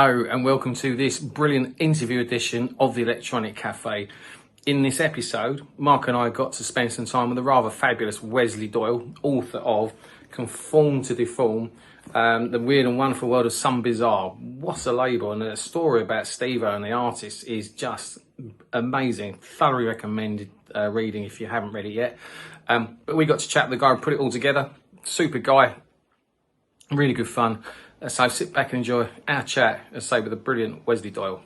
Hello and welcome to this brilliant interview edition of the Electronic Cafe. In this episode, Marc and I got to spend some time with the rather fabulous Wesley Doyle, author of Conform to Deform, The Weird and Wonderful World of Some Bizzare. What a label, and the story about Stevo and the artist is just amazing. Thoroughly recommended reading if you haven't read it yet. But we got to chat with the guy and put it all together. Super guy, really good fun. So sit back and enjoy our chat, as I say, with the brilliant Wesley Doyle.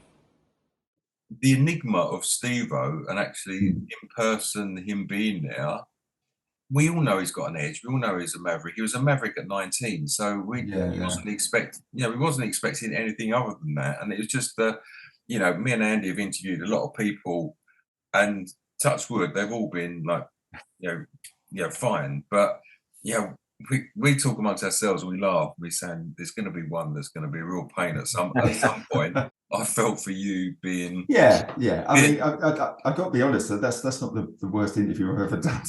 The enigma of Stevo, and actually in person, him being there, we all know he's got an edge. We all know he's a maverick. He was a maverick at 19, so we wasn't expecting anything other than that. And it was just me and Andy have interviewed a lot of people, and touch wood, they've all been like, fine. But we talk amongst ourselves and we laugh. We're saying there's going to be one that's going to be a real pain at some point. I felt for you being I mean, I got to be honest. That's not the worst interview I've ever done.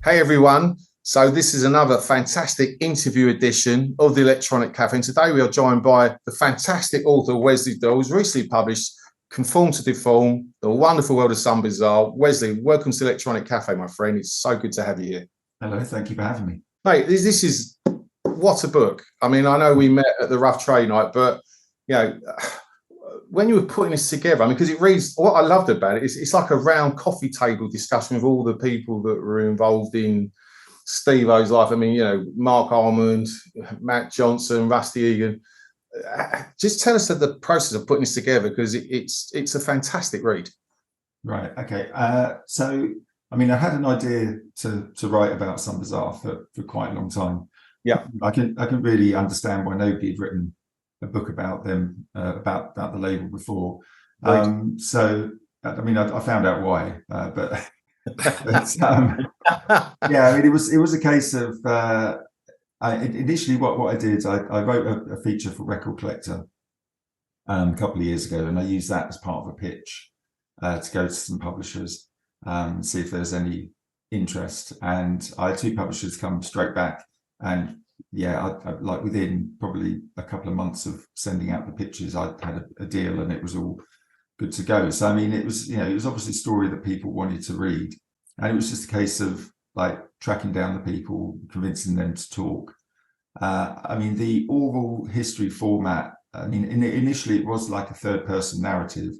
Hey everyone, so this is another fantastic interview edition of the Electronic Cafe, and today we are joined by the fantastic author Wesley Doyle, who's recently published Conform to Deform, The Wonderful World of Some Bizzare. Wesley, welcome to the Electronic Cafe, my friend. It's so good to have you here. Hello, thank you for having me. Mate, this is, what a book. I mean, I know we met at the Rough Trade Night, but, when you were putting this together, I mean, because it reads, what I loved about it is it's like a round coffee table discussion with all the people that were involved in Stevo's life. I mean, Marc Almond, Matt Johnson, Rusty Egan. Just tell us the process of putting this together, because it's a fantastic read. Right. Okay. So, I mean, I had an idea to write about Some Bizzare for quite a long time. Yeah. I can really understand why nobody had written a book about them, about the label before. Right. So, I mean, I found out why, but I mean, it was a case of initially what I did. I wrote a feature for Record Collector a couple of years ago, and I used that as part of a pitch to go to some publishers, see if there's any interest. And I had two publishers come straight back, and I like within probably a couple of months of sending out the pitches, I had a deal, and it was all good to go. So I mean, it was obviously a story that people wanted to read, and it was just a case of like tracking down the people, convincing them to talk. I mean, the oral history format, I mean, initially it was like a third-person narrative,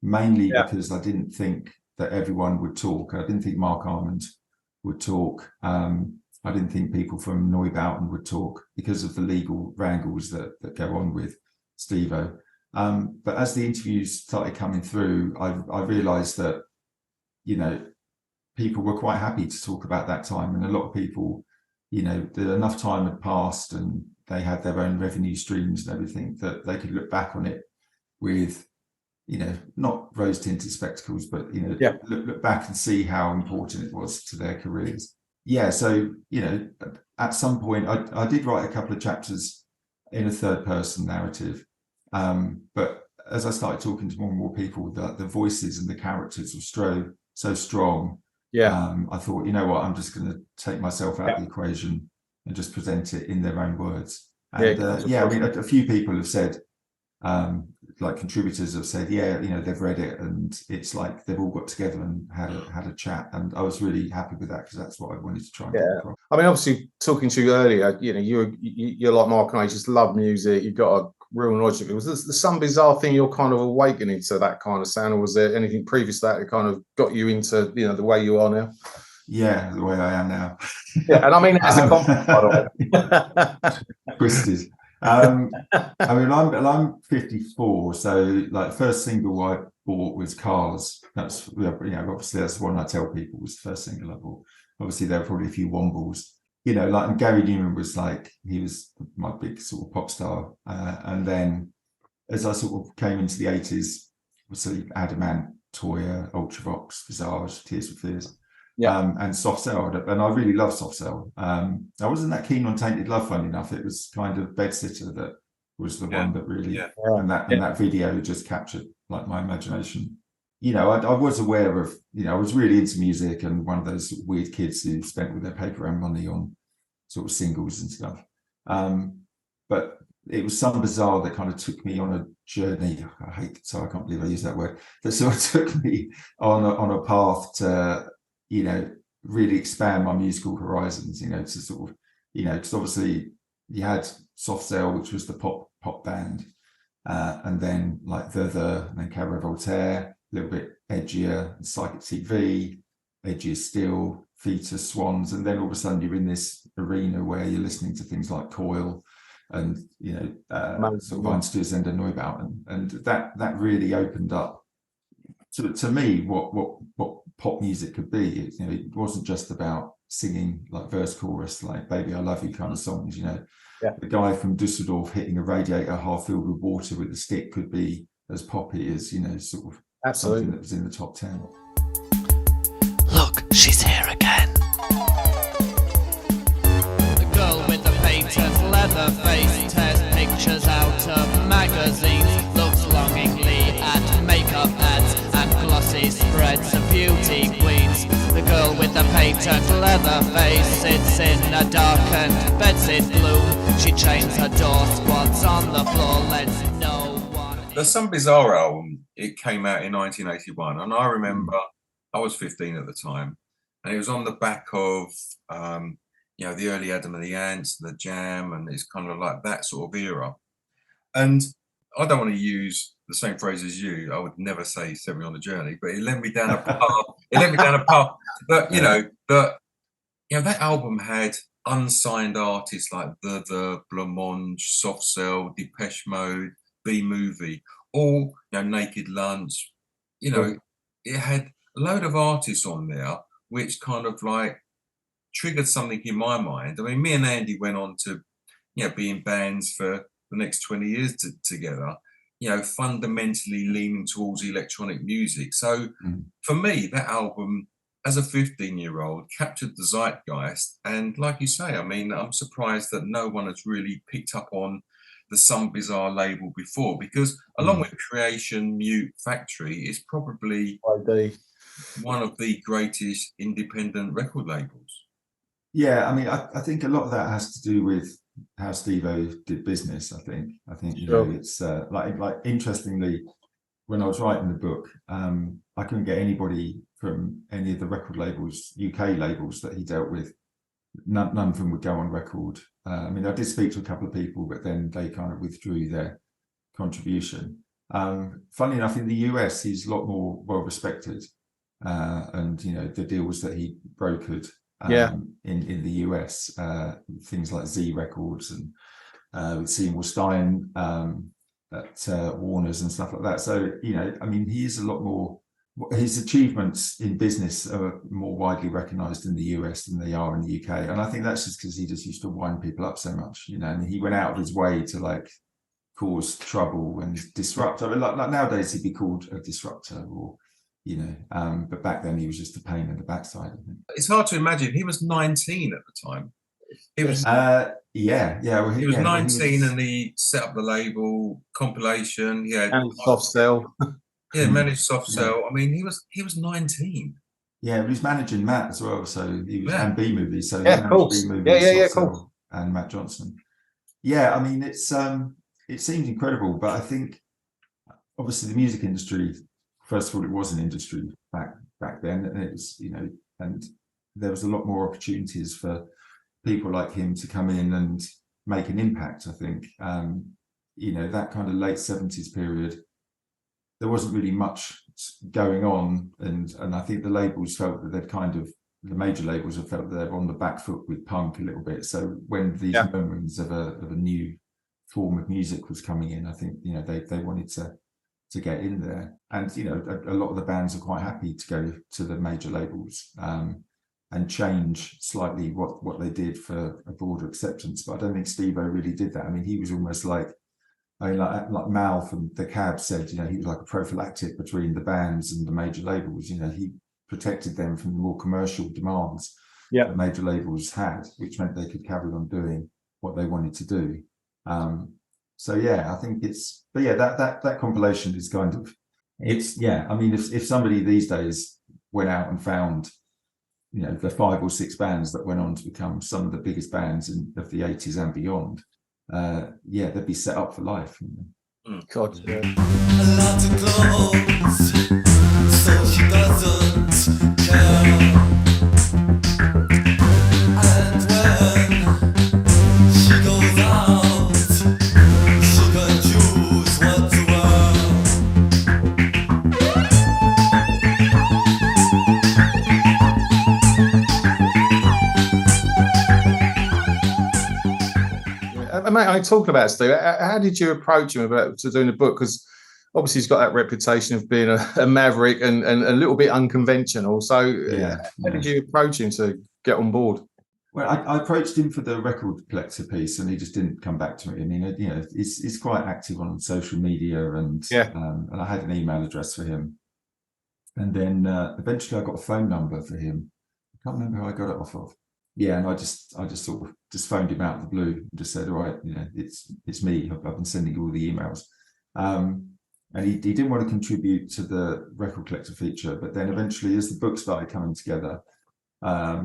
mainly because I didn't think that everyone would talk. I didn't think Marc Almond would talk. I didn't think people from Neubauten would talk because of the legal wrangles that go on with Stevo. But as the interviews started coming through, I realised that, people were quite happy to talk about that time. And a lot of people, that enough time had passed and they had their own revenue streams and everything that they could look back on it with, not rose-tinted spectacles, but, look back and see how important it was to their careers. So, at some point I did write a couple of chapters in a third person narrative. But as I started talking to more and more people, the voices and the characters were so strong. I thought, you know what, I'm just going to take myself out of the equation and just present it in their own words. And I mean, a few people have said, like contributors have said, they've read it and it's like they've all got together and had a chat, and I was really happy with that because that's what I wanted to try and get across. I mean, obviously talking to you earlier, you're like Marc and I, you just love music. You've got a real knowledge of it. Was this the Some Bizzare thing you're kind of awakening to that kind of sound, or was there anything previous to that that kind of got you into the way you are now? Yeah, the way I am now. And I mean as a compliment, by the way. Twisted. I mean, I'm 54, so like first single I bought was Cars. That's, you know, obviously that's the one I tell people was the first single I bought. Obviously there were probably a few Wombles, you know, like, and Gary Newman was like, he was my big sort of pop star. And then as I sort of came into the 80s, obviously Adamant, Toya, Ultravox, Bizzare, Tears for Fears. And Soft Cell, and I really love Soft Cell. I wasn't that keen on Tainted Love, funny enough. It was kind of Bedsitter that was the one that really, and that video just captured like my imagination. You know, I was aware of, you know, I was really into music and one of those sort of weird kids who spent with their paper round money on sort of singles and stuff. But it was some Bizzare that kind of took me on a journey. I can't believe I used that word. That sort of took me on a path to, you know, really expand my musical horizons, you know, to sort of, you know, because obviously you had Soft Cell, which was the pop band, and then like and then Cabaret Voltaire, a little bit edgier, Psychic TV, edgier still, Foetus, Swans, and then all of a sudden you're in this arena where you're listening to things like Coil and, you know, sort of Einstürzen and Neubauten, and that really opened up to me what pop music could be. You know, it wasn't just about singing like verse chorus, like Baby I Love You kind of songs, you know. The guy from Dusseldorf hitting a radiator half filled with water with a stick could be as poppy as, you know, sort of something that was in the top 10. Look, she's here again. The girl with the patent leather face tears pictures out of magazines, looks longingly at makeup ads and glossy spreads of beauty queens. The girl with the patent leather face sits in a darkened bedsit gloom. She chains her door, squats on the floor, lets no one. The Some Bizzare album, it came out in 1981, and I remember I was 15 at the time, and it was on the back of you know, the early Adam and the Ants, the Jam, and it's kind of like that sort of era. And I don't want to use the same phrase as you. I would never say "set me on a journey," but it led me down a path. It led me down a path. But you know, that album had unsigned artists like the Blancmange, Soft Cell, Depeche Mode, B Movie, all, you know, Naked Lunch. You know, it had a load of artists on there, which kind of like triggered something in my mind. I mean, me and Andy went on to, you know, be in bands for the next 20 years together, you know, fundamentally leaning towards electronic music. So for me, that album, as a 15-year-old, captured the zeitgeist. And like you say, I mean, I'm surprised that no one has really picked up on the Some Bizzare label before, because along with Creation, Mute, Factory, it's probably one of the greatest independent record labels. Yeah, I mean, I think a lot of that has to do with how Stevo did business. I think you know, it's like interestingly, when I was writing the book, I couldn't get anybody from any of the record labels, UK labels that he dealt with. None of them would go on record. I mean, I did speak to a couple of people, but then they kind of withdrew their contribution. Funnily enough, in the US, he's a lot more well respected, and you know, the deals that he brokered in the US, things like Z Records and with Seymour Stein at Warner's and stuff like that. So, you know, I mean, he is a lot more, his achievements in business are more widely recognized in the US than they are in the UK. And I think that's just because he just used to wind people up so much, you know, and he went out of his way to like cause trouble and disrupt. I mean, like nowadays he'd be called a disruptor, or, you know, but back then he was just a pain in the backside. It's hard to imagine. He was 19 at the time. He was well, he was 19 and he set up the label compilation. And Soft Cell. Managed Soft Cell. I mean, he was 19. Yeah, but he's managing Matt as well. So he was and B Movie. So of course. Cool. And Matt Johnson. Yeah, I mean, it seems incredible, but I think obviously the music industry, first of all, it was an industry back then, and it was, you know, and there was a lot more opportunities for people like him to come in and make an impact. I think, you know, that kind of late 70s period, there wasn't really much going on, and I think the labels felt that the major labels have felt that they're on the back foot with punk a little bit. So when these moments of a new form of music was coming in. I think, you know, they wanted to get in there, and you know, a lot of the bands are quite happy to go to the major labels and change slightly what they did for a broader acceptance. But I don't think Stevo really did that. I mean, he was almost like, I mean, like Mal from the Cab said, you know, he was like a prophylactic between the bands and the major labels. You know, he protected them from the more commercial demands that major labels had, which meant they could carry on doing what they wanted to do. So yeah, I think but yeah, that compilation is kind of, I mean, if somebody these days went out and found, you know, the 5 or 6 bands that went on to become some of the biggest bands of the 80s and beyond, they'd be set up for life. You know? God, yeah. A lot of clothes, so she doesn't care. And when she goes out, she can choose what to wear. Mate, I talking about Steve. How did you approach him to doing the book? Because obviously he's got that reputation of being a maverick and a little bit unconventional. So how did you approach him to get on board? Well, I approached him for the record collector piece, and he just didn't come back to me. I mean, you know, he's quite active on social media, and I had an email address for him, and then eventually I got a phone number for him. I can't remember who I got it off of. Yeah, and I just sort of just phoned him out of the blue and just said, all right, you know, it's me. I've been sending you all the emails. And he didn't want to contribute to the record collector feature, but then eventually, as the book started coming together, I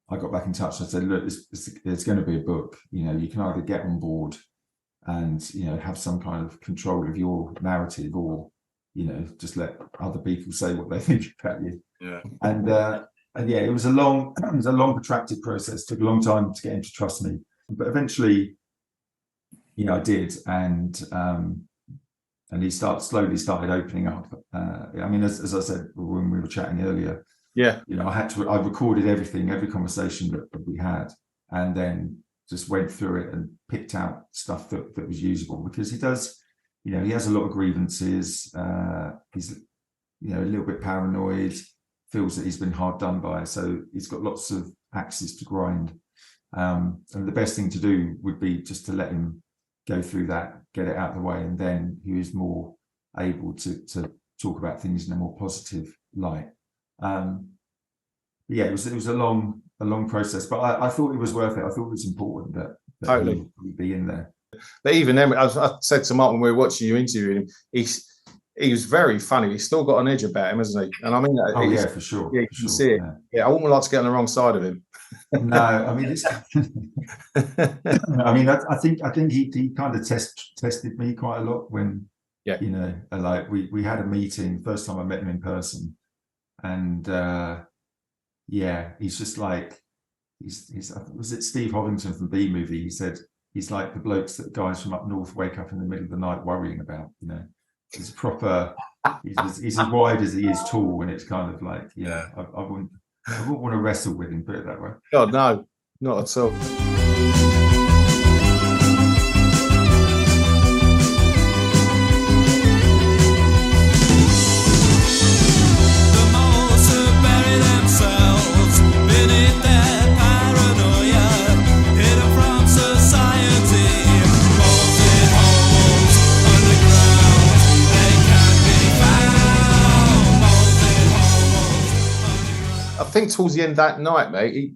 got back in touch and I said, look, it's going to be a book. You know, you can either get on board and, you know, have some kind of control of your narrative, or, you know, just let other people say what they think about you. Yeah. And yeah, it was a long protracted process. It took a long time to get him to trust me, but eventually, you know, I did, and he slowly started opening up. I mean, as I said when we were chatting earlier, you know, I recorded everything, every conversation that we had, and then just went through it and picked out stuff that was usable, because he does, you know, he has a lot of grievances. He's, you know, a little bit paranoid. Feels that he's been hard done by, so he's got lots of axes to grind. And the best thing to do would be just to let him go through that, get it out of the way, and then he was more able to talk about things in a more positive light. Yeah, it was a long process, but I thought it was worth it. I thought it was important that Totally he'd be in there. But even then, I said to Mark when we were watching you interviewing him, he was very funny. He's still got an edge about him, hasn't he? And I mean that. Oh yeah, for sure. Yeah, you can see it. Yeah, I wouldn't like to get on the wrong side of him. No, I mean, I mean, I think he kind of tested me quite a lot when, you know, like we had a meeting first time I met him in person, and he's just like he's was it Steve Hovington from B Movie? He said he's like the blokes that guys from up north wake up in the middle of the night worrying about, you know. He's proper. He's as wide as he is tall, and it's kind of like, I wouldn't want to wrestle with him, put it that way. God, no, not at all. The most who bury themselves beneath their paranoia, hidden from society, bolted holes underground. They can't be found. Bolted holes underground. I think towards the end of that night, mate,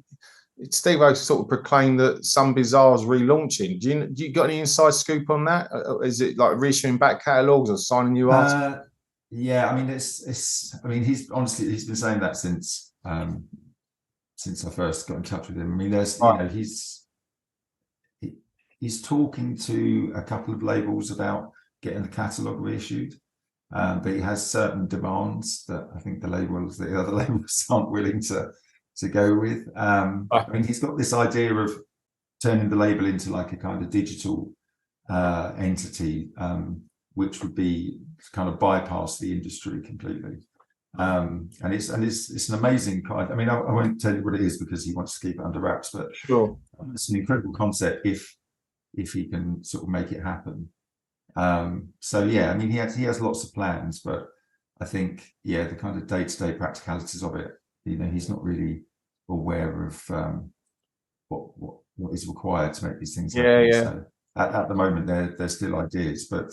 Stevo sort of proclaimed that Some Bizarre's relaunching. Do you got any inside scoop on that? Is it like reissuing back catalogues or signing new artists? Yeah, I mean, I mean, he's been saying that since I first got in touch with him. I mean, there's, you know, he's talking to a couple of labels about getting the catalogue reissued, but he has certain demands that I think the other labels aren't willing to go with. I mean, he's got this idea of turning the label into like a kind of digital entity, which would be kind of bypass the industry completely. And it's an amazing kind. I mean, I won't tell you what it is because he wants to keep it under wraps, but Sure, it's an incredible concept. If if he can sort of make it happen. So yeah, I mean, he has lots of plans, but I think, yeah, the kind of day-to-day practicalities of it, you know, he's not really aware of what is required to make these things happen. Yeah. So at the moment, they're still ideas, but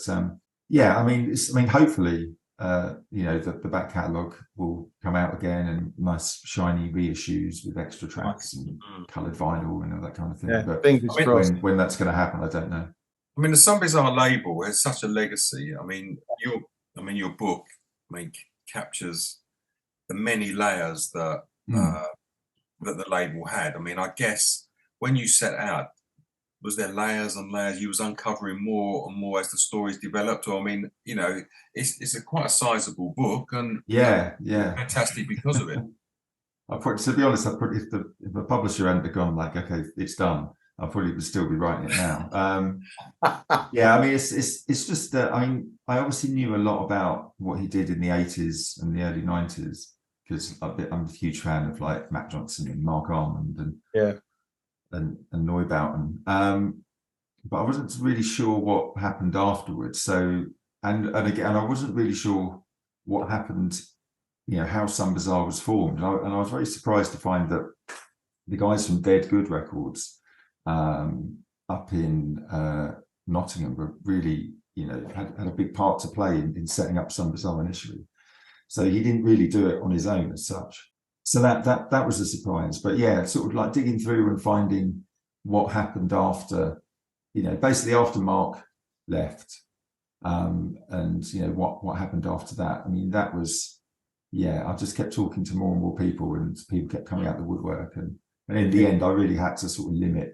yeah, I mean, hopefully, you know, the back catalogue will come out again and nice shiny reissues with extra tracks and coloured vinyl and all that kind of thing. Yeah, but fingers crossed. when that's going to happen, I don't know. I mean, the Some Bizzare label has such a legacy. I mean, your book, captures the many layers that that the label had. I mean, I guess when you set out, was there layers and layers? You was uncovering more and more as the stories developed. Or I mean, you know, it's quite a sizable book, and yeah, fantastic because of it. To be honest, if the publisher hadn't gone like, okay, it's done, I probably would still be writing it now. Yeah, I mean, it's just that, I mean, I obviously knew a lot about what he did in the 80s and the early 90s, because I'm a huge fan of like Matt Johnson and Marc Almond and Neubauten. But I wasn't really sure what happened afterwards. So, and again, I wasn't really sure what happened, you know, how Some Bizzare was formed. And I was very surprised to find that the guys from Dead Good Records up in Nottingham were really, you know, had a big part to play in setting up Some Bizzare initially. So he didn't really do it on his own as such. So that was a surprise. But yeah, sort of like digging through and finding what happened after, you know, basically after Marc left, and you know what happened after that. I mean, that was, yeah, I just kept talking to more and more people, and people kept coming out the woodwork, and in the end, I really had to sort of limit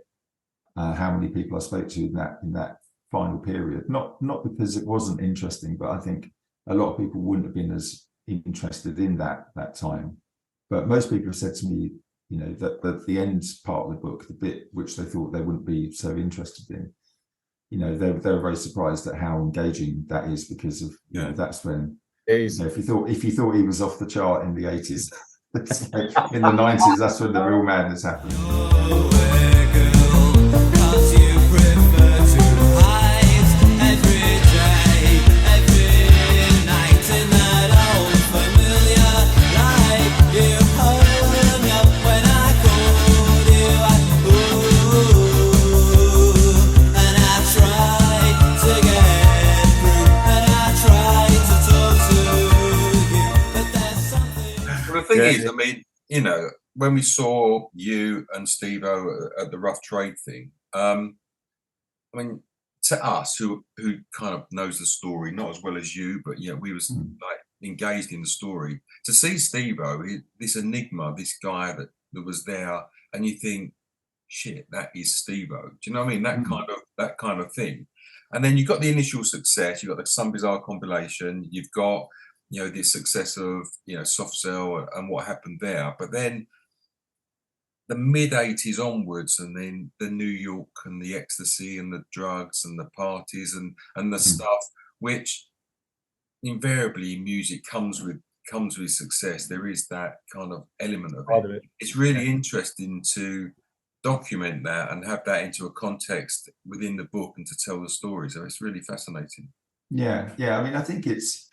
how many people I spoke to in that final period. Not because it wasn't interesting, but I think a lot of people wouldn't have been as interested in that time. But most people have said to me, you know, that the end part of the book, the bit which they thought they wouldn't be so interested in, you know, they were very surprised at how engaging that is, because of, you know, that's when, you know, if you thought he was off the chart in the 80s, it's like in the 90s, that's when the real madness happened. The thing is, I mean, you know, when we saw you and Stevo at the Rough Trade thing, I mean, to us who kind of knows the story not as well as you, but yeah, we was like engaged in the story. To see Stevo, this enigma, this guy that was there, and you think, shit, that is Stevo. Do you know what I mean? That kind of thing. And then you've got the initial success. You've got the Some Bizzare compilation. You've got, you know, the success of, you know, Soft Cell and what happened there. But then the mid-80s onwards, and then the New York and the ecstasy and the drugs and the parties and the stuff, which invariably music comes with success. There is that kind of element of it. It's really interesting to document that and have that into a context within the book and to tell the story. So it's really fascinating. Yeah. I mean, I think it's,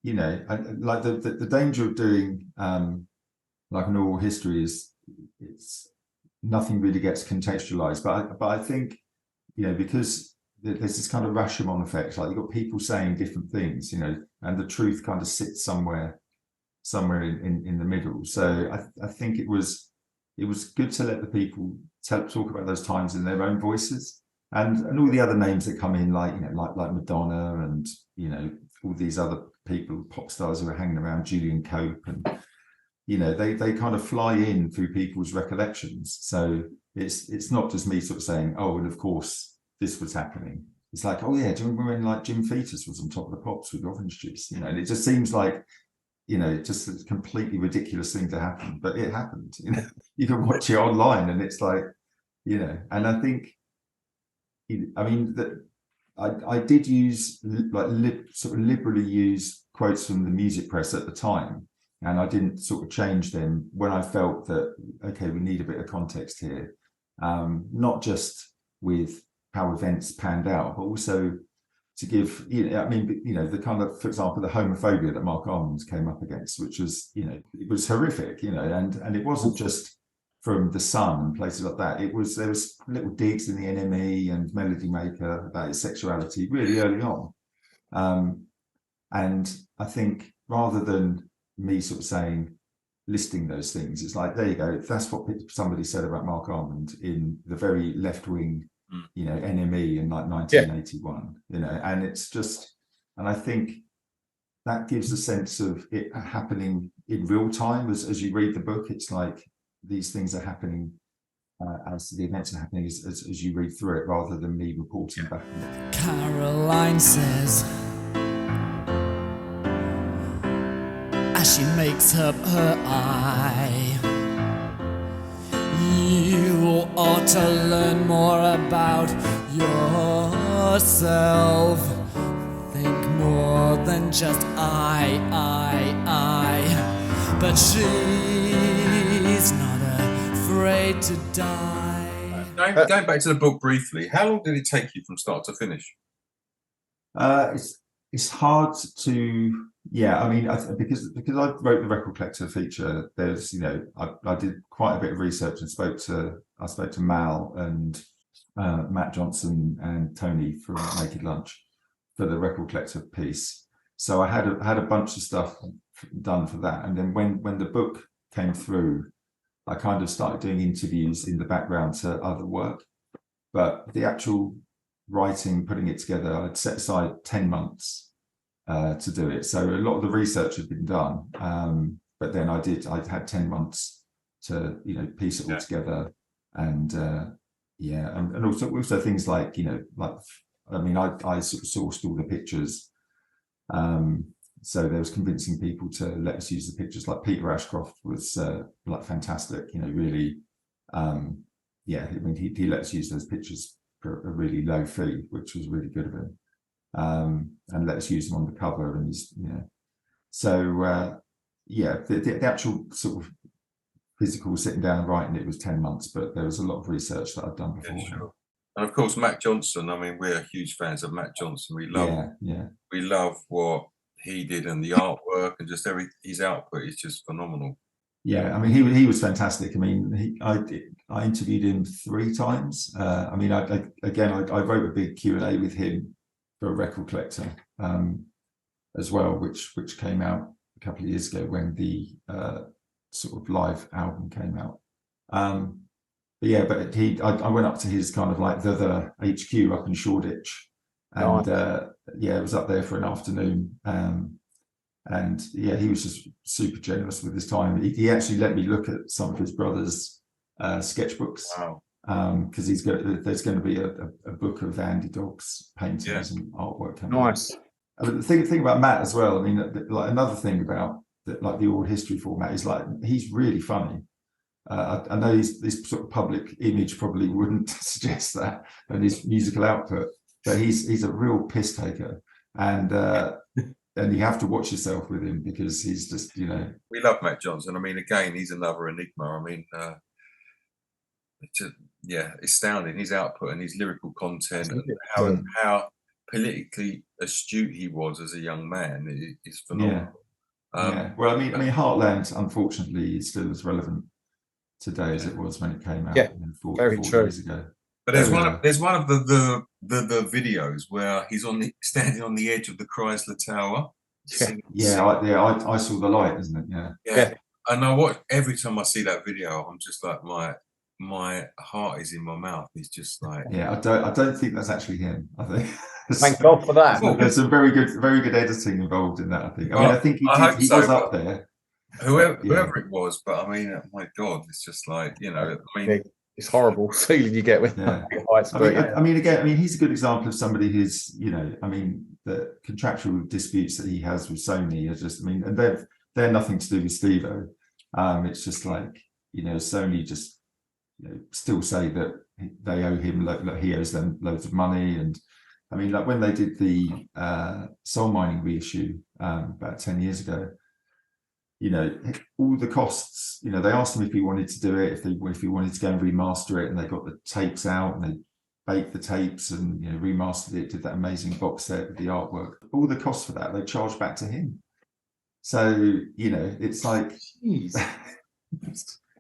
you know, like the danger of doing like an oral history is it's nothing really gets contextualized. But I think, you know, because there's this kind of Rashomon effect, like you've got people saying different things, you know, and the truth kind of sits somewhere in the middle. So I think it was good to let the people talk about those times in their own voices, and all the other names that come in, like, you know, like Madonna, and, you know, all these other people, pop stars who are hanging around, Julian Cope, and, you know, they kind of fly in through people's recollections. So it's not just me sort of saying, oh, and of course this was happening. It's like, oh yeah, do you remember when like Jim Foetus was on Top of the Pops with orange juice? You know, and it just seems like, you know, just a completely ridiculous thing to happen, but it happened. You know, you can watch it online, and it's like, you know, and I think, I mean, that I did use sort of liberally use quotes from the music press at the time, and I didn't sort of change them when I felt that, okay, we need a bit of context here, not just with how events panned out, but also to give, I mean, the kind of, for example, the homophobia that Marc Almond came up against, which was, it was horrific, and it wasn't just from The Sun and places like that. There was little digs in the NME and Melody Maker about his sexuality really early on. And I think rather than me sort of saying, listing those things, it's like, there you go, that's what somebody said about Marc Almond in the very left-wing NME in like 1981, and it's just, and I think that gives a sense of it happening in real time as you read the book. It's like these things are happening as the events are happening as you read through it, rather than me reporting back on it. Caroline says, as she makes up her eye, you ought to learn more about yourself. Think more than just I. But she's not afraid to die. Going back to the book briefly, how long did it take you from start to finish? It's hard to, I mean, because I wrote the Record Collector feature. There's, I did quite a bit of research and spoke to Mal and Matt Johnson and Tony from Naked Lunch for the Record Collector piece. So I had a bunch of stuff done for that, and then when the book came through, I kind of started doing interviews in the background to other work. But the actual writing, putting it together, I'd set aside 10 months to do it. So a lot of the research had been done, but then I had 10 months to piece it all together, and and also things like I mean, I sort of sourced all the pictures, so there was convincing people to let us use the pictures. Like Peter Ashcroft was like fantastic, really. I mean, he let us use those pictures for a really low fee, which was really good of him, and let us use them on the cover. And so the actual sort of physical sitting down and writing it was 10 months, but there was a lot of research that I'd done before. Yeah, sure. And of course, Matt Johnson. I mean, we're huge fans of Matt Johnson. We love what he did and the artwork, and just his output is just phenomenal. Yeah, I mean, he was fantastic. I mean, I interviewed him 3 times. I mean, I wrote a big Q&A with him for a Record Collector as well, which came out a couple of years ago when the sort of live album came out. But I went up to his kind of like the HQ up in Shoreditch, and it was up there for an afternoon. And he was just super generous with his time. He actually let me look at some of his brother's sketchbooks. Wow. Because there's going to be a book of Andy Dogg's paintings and artwork coming. Nice. But the thing about Matt as well, I mean, like another thing about the oral history format is like he's really funny. I know this sort of public image probably wouldn't suggest that, and his musical output, but he's a real piss taker, and you have to watch yourself with him because he's just, We love Matt Johnson. I mean, again, he's another enigma. I mean, astounding, his output and his lyrical content, and how politically astute he was as a young man is phenomenal. Well, I mean, Heartland, unfortunately, is still as relevant today as it was when it came out. 40 years ago. But there's one of the videos where he's standing on the edge of the Chrysler Tower. I saw the light, isn't it? Yeah. And every time I see that video, I'm just like, my heart is in my mouth. It's just like, I don't think that's actually him. I think thank God for that. There's some very good editing involved in that. I think. I think he was up there. Whoever it was, but I mean, my God, it's just like, I mean, it's horrible feeling you get with heights. I mean, he's a good example of somebody who's, the contractual disputes that he has with Sony are just, and they're nothing to do with Stevo. It's just like, Sony just, still say that they owe him, like he owes them loads of money. And I mean, like when they did the Soul Mining reissue about 10 years ago, all the costs, they asked him if he wanted to do it, if he wanted to go and remaster it, and they got the tapes out and they baked the tapes and remastered it, did that amazing box set with the artwork. All the costs for that they charged back to him. So it's like,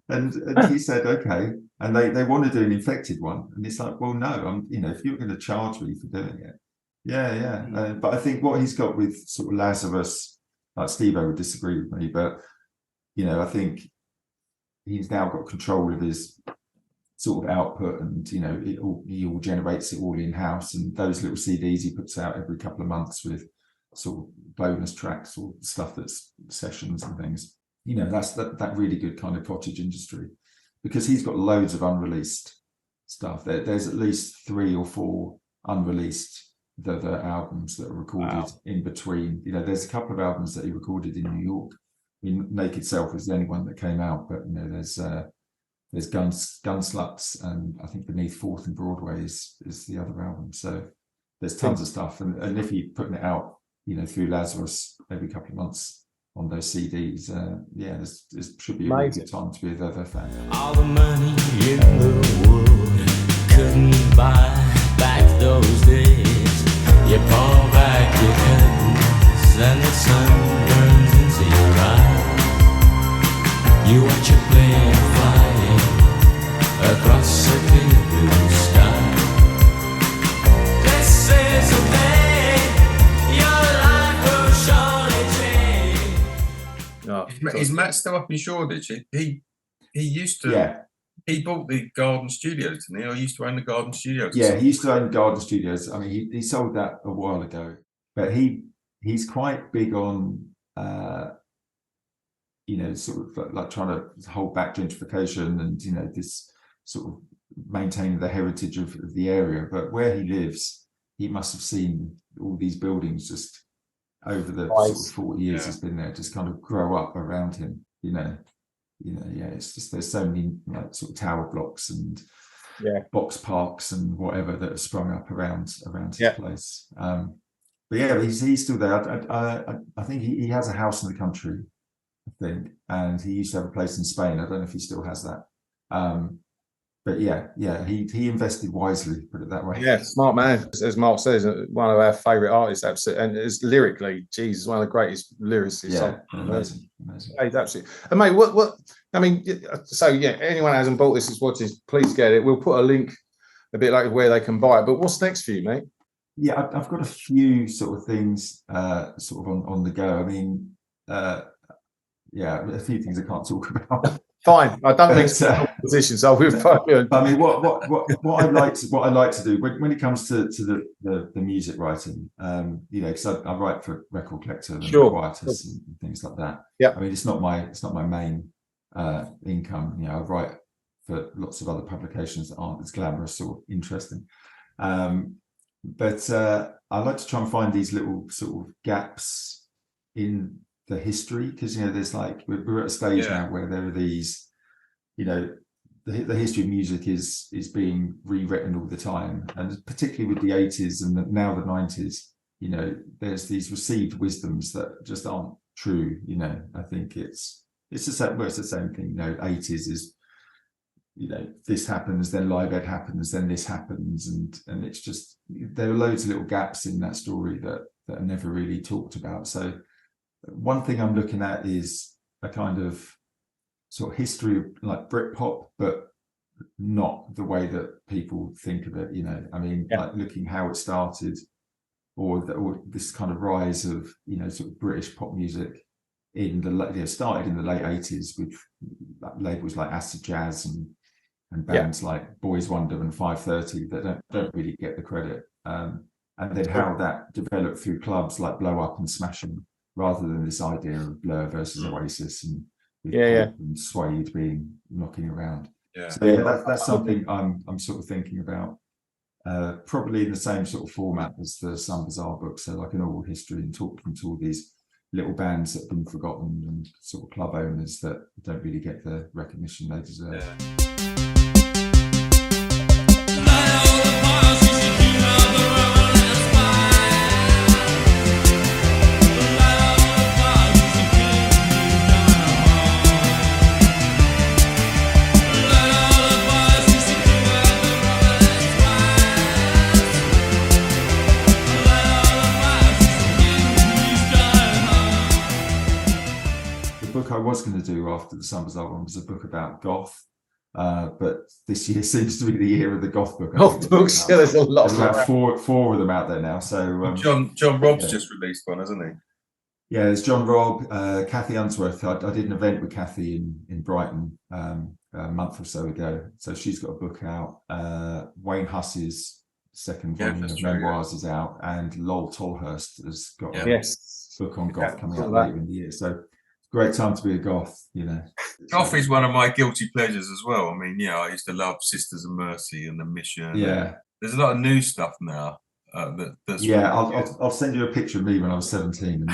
and he said okay, and they want to do an infected one, and it's like, well, no, if you're going to charge me for doing it, but I think what he's got with sort of Lazarus, like Stevo would disagree with me, but I think he's now got control of his sort of output, and he all generates it all in house, and those little CDs he puts out every couple of months with sort of bonus tracks or stuff that's sessions and things. That's that really good kind of cottage industry, because he's got loads of unreleased stuff. There's at least 3 or 4 unreleased the albums that are recorded in between. There's a couple of albums that he recorded in New York. Naked Self is the only one that came out, but there's Gunsluts, and I think Beneath 4th and Broadway is the other album. So there's tons of stuff, and if you're putting it out through Lazarus every couple of months on those CDs, there should be a really good time to be a Verve fan. All the money in the world couldn't buy back those days. You pull back your curtains and the sun burns into your eyes. You watch a plane flying across a clear blue sky. This is a day your life will surely change. Is Matt still up in Shoreditch? He used to. He bought the Garden Studios, didn't he? Or he used to own the Garden Studios. Yeah, he used to own Garden Studios. I mean, he sold that a while ago, but he's quite big on sort of like trying to hold back gentrification and this sort of maintaining the heritage of the area. But where he lives, he must have seen all these buildings just over the sort of 40 years he's been there, just kind of grow up around him. It's just, there's so many like sort of tower blocks and box parks and whatever that have sprung up around his place. But he's still there. I think he has a house in the country, I think, and he used to have a place in Spain. I don't know if he still has that. But he invested wisely, put it that way. Yeah, smart man. As Marc says, one of our favourite artists, absolutely, and it's lyrically, Jesus, one of the greatest lyricists. Yeah, amazing. Hey, absolutely. And mate, what? I mean, so anyone who hasn't bought this is watching, please get it. We'll put a link a bit like where they can buy it. But what's next for you, mate? Yeah, I've got a few sort of things sort of on the go. I mean, a few things I can't talk about. Fine, I don't think so. Position, so we've. I mean, what I like to do when it comes to the music writing, because I write for Record Collector and Quietus and things like that. Yeah, I mean, it's not my main income. I write for lots of other publications that aren't as glamorous or interesting. But I like to try and find these little sort of gaps in the history, because there's like we're at a stage now where there are these, the history of music is being rewritten all the time, and particularly with the 80s and now the 90s, there's these received wisdoms that just aren't true. I think it's the same. Well, it's the same thing. 80s is this happens, then Live Ed happens, then this happens, and it's just there are loads of little gaps in that story that are never really talked about. So one thing I'm looking at is a kind of sort of history of like Britpop, but not the way that people think of it. I mean, like looking how it started, or this kind of rise of sort of British pop music started in the late 80s with labels like Acid Jazz and bands like Boys Wonder and 530 that don't really get the credit, and then how that developed through clubs like Blow Up and Smashing, rather than this idea of Blur versus Oasis and and Suede being knocking around. So that's something I'm sort of thinking about, probably in the same sort of format as the Some Bizzare book, so like an oral history and talking to all these little bands that have been forgotten and sort of club owners that don't really get the recognition they deserve. book I was going to do after the Sun Bazaar one was a book about goth. But this year seems to be the year of the goth book. Goth books, yeah, there's a lot. There's about four of them out there now. So John Robb's just released one, hasn't he? Yeah, there's John Robb, Kathy Unsworth. I did an event with Kathy in Brighton a month or so ago. So she's got a book out. Wayne Huss's second volume of memoirs is out, and Lol Tolhurst has got a book on goth coming out later in the year. So great time to be a goth, you know. Goth is one of my guilty pleasures as well. I mean, I used to love Sisters of Mercy and The Mission. Yeah. There's a lot of new stuff now. That's really I'll send you a picture of me when I was 17.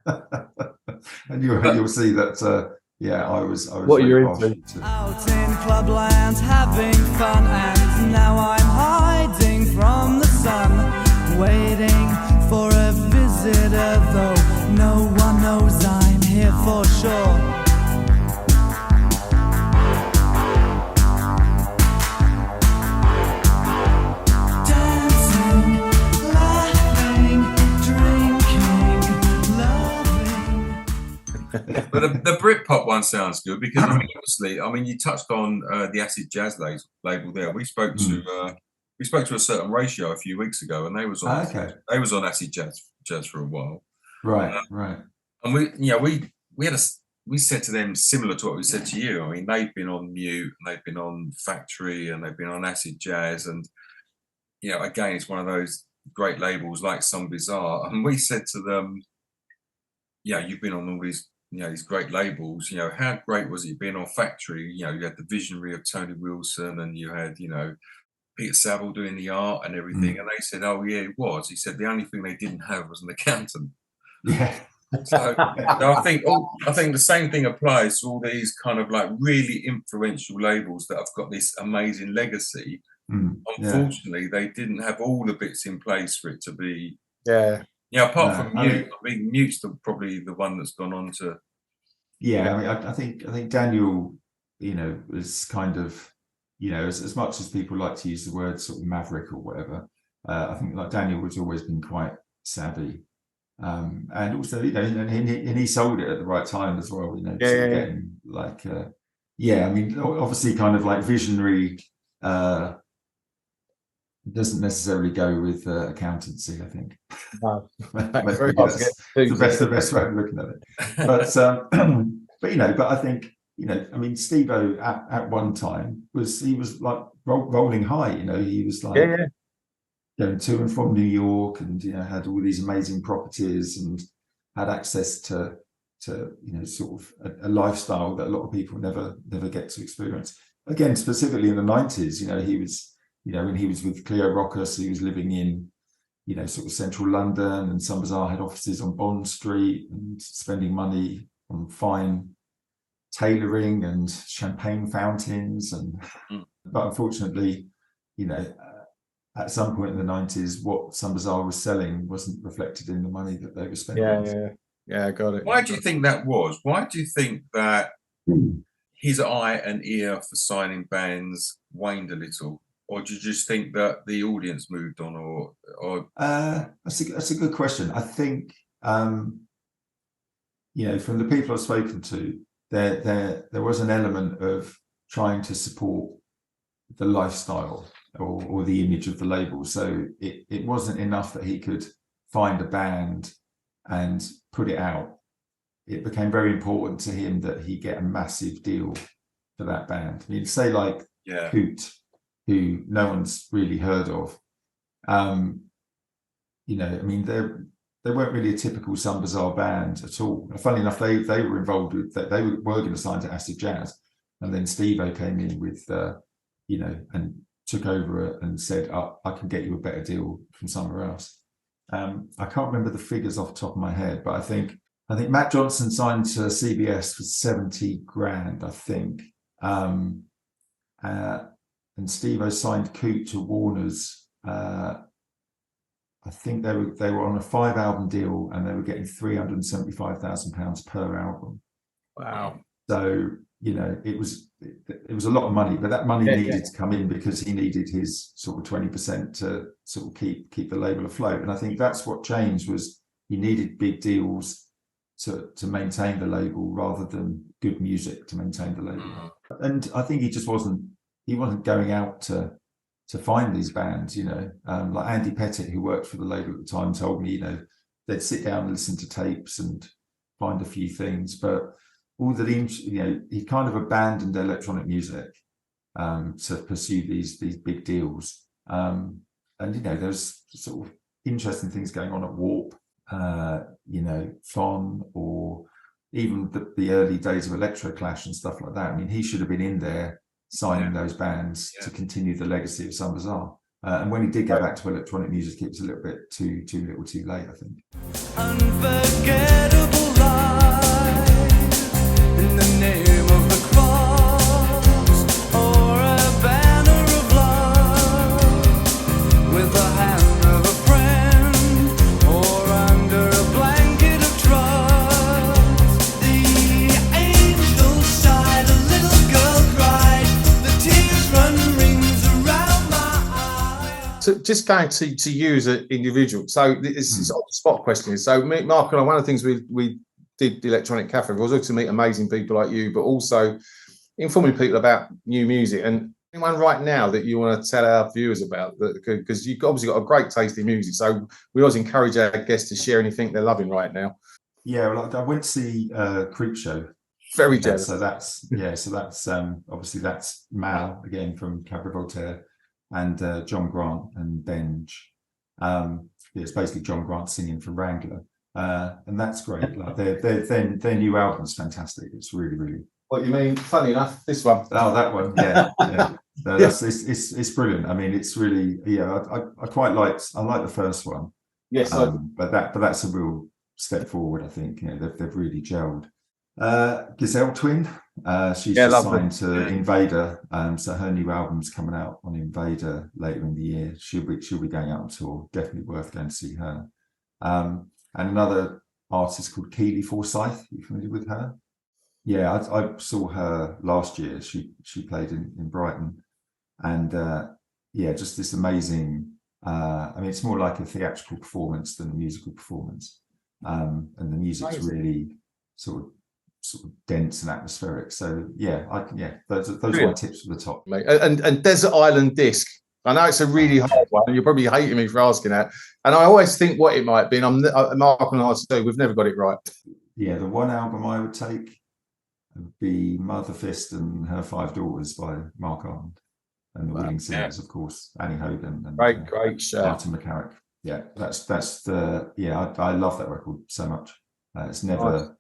And you'll see that, I was what you're into. Out in clubland having fun, and now I'm hiding from the sun, waiting for a visitor, though no one knows I'm here for sure. But the Britpop one sounds good because obviously, you touched on the acid jazz label there. We spoke to a certain Ratio a few weeks ago, and they was on acid jazz for a while. Right. And we said to them similar to what we said to you. I mean, they've been on Mute, and they've been on Factory, and they've been on acid jazz, and again, it's one of those great labels like Some Bizzare. And we said to them, you've been on all these these great labels, how great was it being on Factory? You had the visionary of Tony Wilson, and you had, Peter Saville doing the art and everything. And they said, oh yeah, it was. He said the only thing they didn't have was an accountant. Yeah. So I think the same thing applies to all these kind of like really influential labels that have got this amazing legacy. Unfortunately, they didn't have all the bits in place for it to be. Yeah. Apart from Mute, Mute's probably the one that's gone on to. Yeah, I think Daniel, was kind of, as much as people like to use the word sort of maverick or whatever, I think like Daniel has always been quite savvy, and also and he sold it at the right time as well. Getting like obviously kind of like visionary. Doesn't necessarily go with accountancy, I think. No. That's the best way of looking at it. But but I think Stevo at one time was like rolling high. He was like going to and from New York, and had all these amazing properties and had access to sort of a lifestyle that a lot of people never get to experience. Again, specifically in the 90s, he was. When he was with Cleo Rockus, he was living in, sort of central London, and Sun Bazaar had offices on Bond Street, and spending money on fine tailoring and champagne fountains. But unfortunately, at some point in the 90s, what Sun Bazaar was selling wasn't reflected in the money that they were spending. Yeah, I got it. Why do you think that was? Why do you think that his eye and ear for signing bands waned a little? Or do you just think that the audience moved on, or? That's a good question. I think, from the people I've spoken to, there was an element of trying to support the lifestyle or the image of the label. So it wasn't enough that he could find a band and put it out. It became very important to him that he get a massive deal for that band. Say like Coot, who no one's really heard of. They weren't really a typical Sun Bazaar band at all. Funnily enough, they were involved with that. They were going to sign to Acid Jazz, and then Stevo came in with, and took over it and said, I can get you a better deal from somewhere else. I can't remember the figures off the top of my head, but I think Matt Johnson signed to CBS for 70 grand, I think. And Stevo signed Coot to Warner's. I think they were on a 5-album deal, and they were getting £375,000 per album. Wow! So it was a lot of money, but that money needed to come in because he needed his sort of 20% to sort of keep the label afloat. And I think that's what changed, was he needed big deals to maintain the label rather than good music to maintain the label. And I think he wasn't going out to find these bands, you know. Like Andy Pettit, who worked for the label at the time, told me, you know, they'd sit down and listen to tapes and find a few things, but all the, you know, he kind of abandoned electronic music to pursue these big deals. And you know, there's sort of interesting things going on at Warp, you know, Fon, or even the early days of Electroclash and stuff like that. I mean, he should have been in there signing those bands to continue the legacy of Some Bizzare. And when he did go back to electronic music, it was a little bit too little too late, I think. Unforgettable life in the name of the cross, or a banner of love with the hand of a friend, or under a blanket of trust. The angel sighed, a little girl cried, the tears run rings around my eyes. So just going to you as an individual. So this is on the spot question. So Marc and I, one of the things we did the Electronic Cafe was also to meet amazing people like you, but also informing people about new music. And anyone right now that you want to tell our viewers about, because you've obviously got a great taste in music. So we always encourage our guests to share anything they're loving right now. Yeah, well, I went to see Creep Show. Very jealous. So that's obviously that's Mal again from Cabaret Voltaire, and John Grant and Benj. It's basically John Grant singing for Wrangler, and that's great. Like their new album's fantastic. It's really. What you mean? Funny enough, this one. Oh, that one, yeah. No, it's brilliant. I mean, it's really, yeah. I quite liked. I like the first one. Yes, but that's a real step forward. I think, you know, they've really gelled. Gazelle Twin, she's just signed to Invader, so her new album's coming out on Invader later in the year. She'll be going out on tour. Definitely worth going to see her. And another artist called Keely Forsyth. Are you familiar with her? Yeah, I saw her last year. She played in Brighton, and yeah, just this amazing. I mean, it's more like a theatrical performance than a musical performance, and the music's really sort of dense and atmospheric. So yeah, those are my tips for the top. Mate. And Desert Island Disc. I know it's a really hard one, and you're probably hating me for asking that. And I always think what it might be, and Marc and I say we've never got it right. Yeah, the one album I would take would be Mother Fist and Her Five Daughters by Marc Almond, and the Willing Singers, of course, Annie Hogan and great show. Martin McCarrick. Yeah, that's the I love that record so much. It's never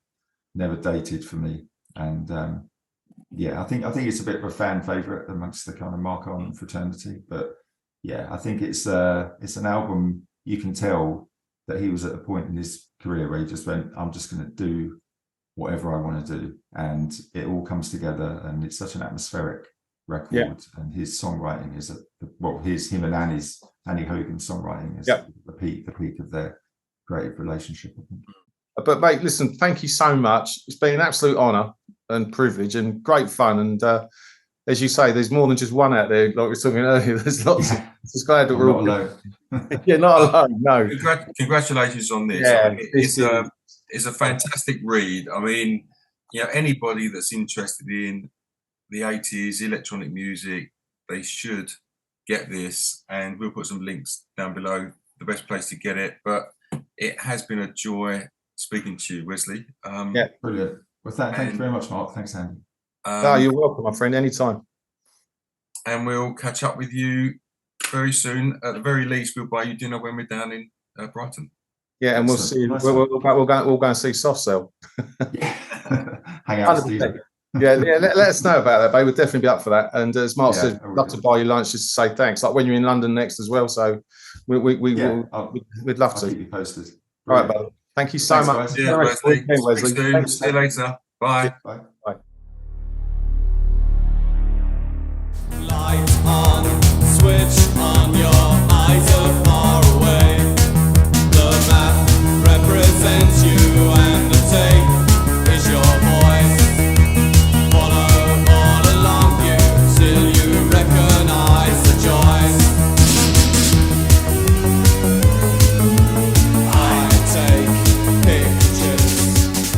dated for me, and I think it's a bit of a fan favorite amongst the kind of Marc Almond fraternity. But yeah, I think it's an album you can tell that he was at a point in his career where he just went, I'm just going to do whatever I want to do, and it all comes together, and it's such an atmospheric record. And his songwriting is him and Annie Hogan's songwriting is the peak of their creative relationship, I think. But mate, listen, thank you so much. It's been an absolute honour and privilege and great fun. And as you say, there's more than just one out there. Like we were talking earlier, there's lots. Just glad that we're all alone. Yeah, not alone. No. Congratulations on this. Yeah, I mean, it's a fantastic read. I mean, you know, anybody that's interested in the 80s electronic music, they should get this. And we'll put some links down below. The best place to get it. But it has been a joy speaking to you, Wesley. Brilliant. Well, thank you very much, Marc. Thanks, Andy. You're welcome, my friend, anytime. And we'll catch up with you very soon. At the very least, we'll buy you dinner when we're down in Brighton. Yeah, and we'll see. We'll go and see Soft Cell. Hang out with Stevo. Let us know about that, babe. We'll definitely be up for that. And as Marc said, we'd love to buy you lunch just to say thanks. Like when you're in London next as well. So we'd love to. I'll keep you posted. All right, brother. Thank you so much. Yeah, Wesley. See you later. Bye. Bye. Light on, switch on, your eyes are far away. The map represents you and the tape is your voice. Follow all along you till you recognize the choice. I take pictures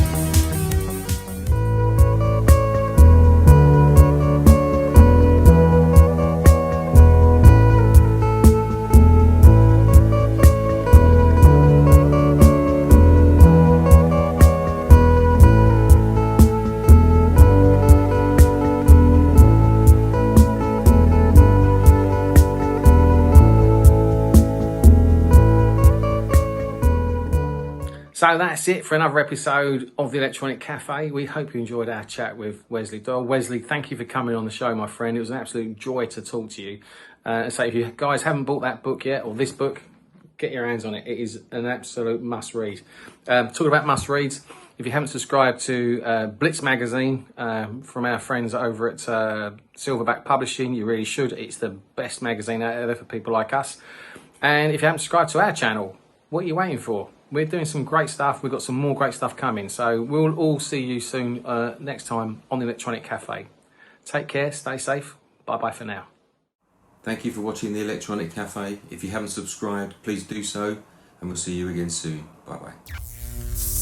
So that's it for another episode of the Electronic Cafe. We hope you enjoyed our chat with Wesley Doyle. Wesley, thank you for coming on the show, my friend. It was an absolute joy to talk to you. So if you guys haven't bought that book yet, or this book, get your hands on it. It is an absolute must read. Talking about must reads, if you haven't subscribed to Blitz magazine from our friends over at Silverback Publishing, you really should. It's the best magazine out there for people like us. And if you haven't subscribed to our channel, what are you waiting for? We're doing some great stuff. We've got some more great stuff coming. So we'll all see you soon next time on the Electronic Cafe. Take care, stay safe. Bye-bye for now. Thank you for watching the Electronic Cafe. If you haven't subscribed, please do so, and we'll see you again soon. Bye-bye.